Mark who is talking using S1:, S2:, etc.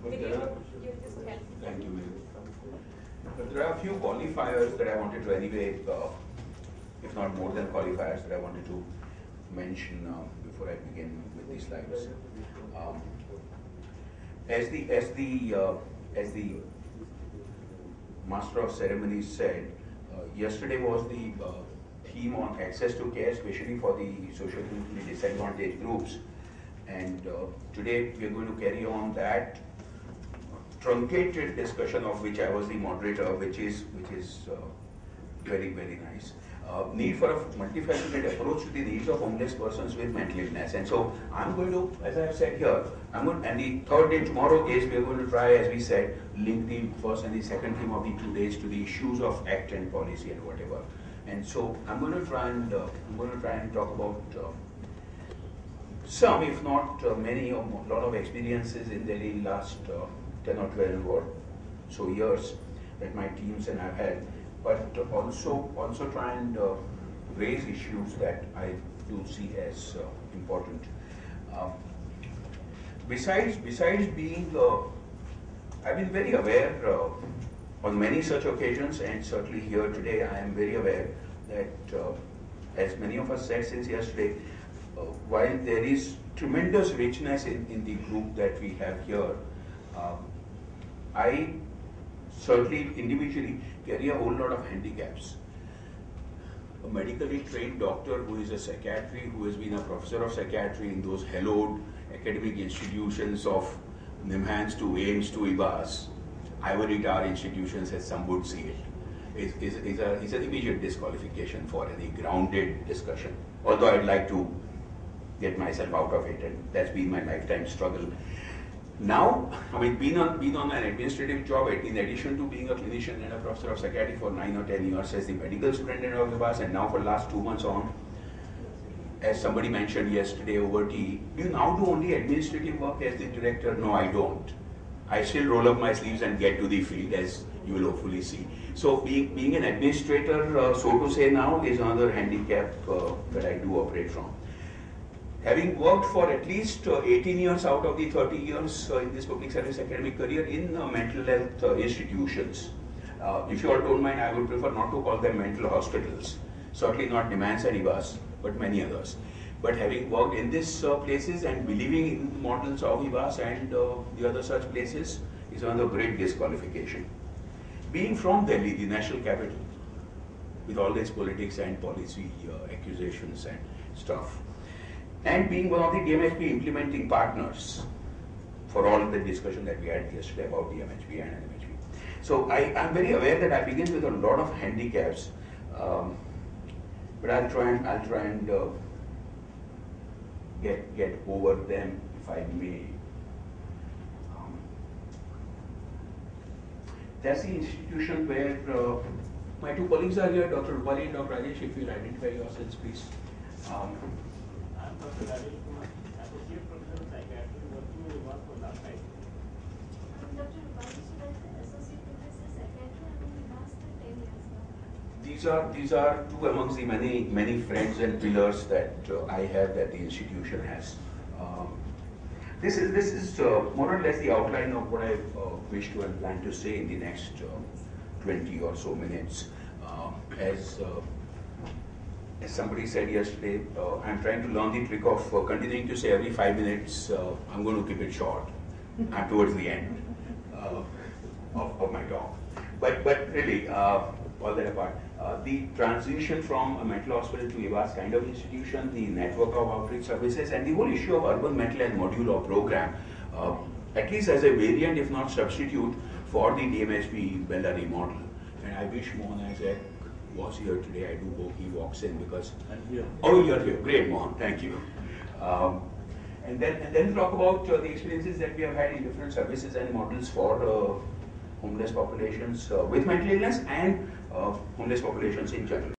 S1: But
S2: Can
S1: there are,
S2: you just help?
S1: thank you, Mary. But there are a few qualifiers that I wanted to anyway, if not more than qualifiers, that I wanted to mention before I begin with these slides. As the Master of Ceremonies said, yesterday was the theme on access to care, especially for the socially disadvantaged groups. And today we are going to carry on that truncated discussion of which I was the moderator, which is very, very nice. Need for a multifaceted approach to the needs of homeless persons with mental illness. And so I'm going to, as I have said here, and the third day tomorrow is we are going to try, as we said, link the first and the second theme of the 2 days to the issues of act and policy and whatever. And so I'm going to try and talk about some, if not many, or a lot of experiences in Delhi last 10 or 12 or so years that my teams and I've had, but also try and raise issues that I do see as important. Besides being, I've been very aware on many such occasions, and certainly here today I am very aware that, as many of us said since yesterday, while there is tremendous richness in the group that we have here, I certainly individually carry a whole lot of handicaps. A medically trained doctor who is a psychiatrist, who has been a professor of psychiatry in those hallowed academic institutions of NIMHANS to AIMS to IBAS, ivory tower institutions as some would see it, is an immediate disqualification for any grounded discussion. Although I'd like to get myself out of it, and that's been my lifetime struggle. Now, I mean, being on an administrative job, in addition to being a clinician and a professor of psychiatry for 9 or 10 years as the medical superintendent of the IBAS, and now for the last 2 months on, as somebody mentioned yesterday over tea, do you now do only administrative work as the director? No, I don't. I still roll up my sleeves and get to the field, as you will hopefully see. So being an administrator, so to say now, is another handicap that I do operate from. Having worked for at least 18 years out of the 30 years in this public service academic career in mental health institutions, if you all don't mind, I would prefer not to call them mental hospitals. Certainly not NIMHANS and IBAS, but many others. But having worked in these places and believing in the models of IBAS and the other such places is another great disqualification. Being from Delhi, the national capital, with all its politics and policy accusations and stuff, and being one of the DMHP implementing partners for all the discussion that we had yesterday about DMHP and NMHP. So I'm very aware that I begin with a lot of handicaps, but I'll try and get over them if I may. That's the institution where my two colleagues are here, Dr. Rupali and Dr. Rajesh. If you'll identify yourselves, please.
S3: I'm Dr. Rajesh Kumar, Associate Professor of Psychiatry, working with IBAS for last 5 years.
S2: I'm Dr. Rupali Sudhakar, Associate Professor Psychiatry. I'm in IBAS for 10 years now.
S1: These are two amongst the many friends and pillars that I have, that the institution has. This is more or less the outline of what I wish to and plan to say in the next 20 or so minutes. As somebody said yesterday, I'm trying to learn the trick of continuing to say every 5 minutes. I'm going to keep it short. I'm towards the end of my talk. But really, all that apart, the transition from a mental hospital to IBAS kind of institution, the network of outreach services, and the whole issue of urban mental health module or program, at least as a variant, if not substitute, for the DMHP Bellary model. And I wish Mohan Azek was here today. I do hope he walks in, because oh, you're here. Great, Mohan. Thank you. And then talk about the experiences that we have had in different services and models for homeless populations with mental illness and homeless populations in general.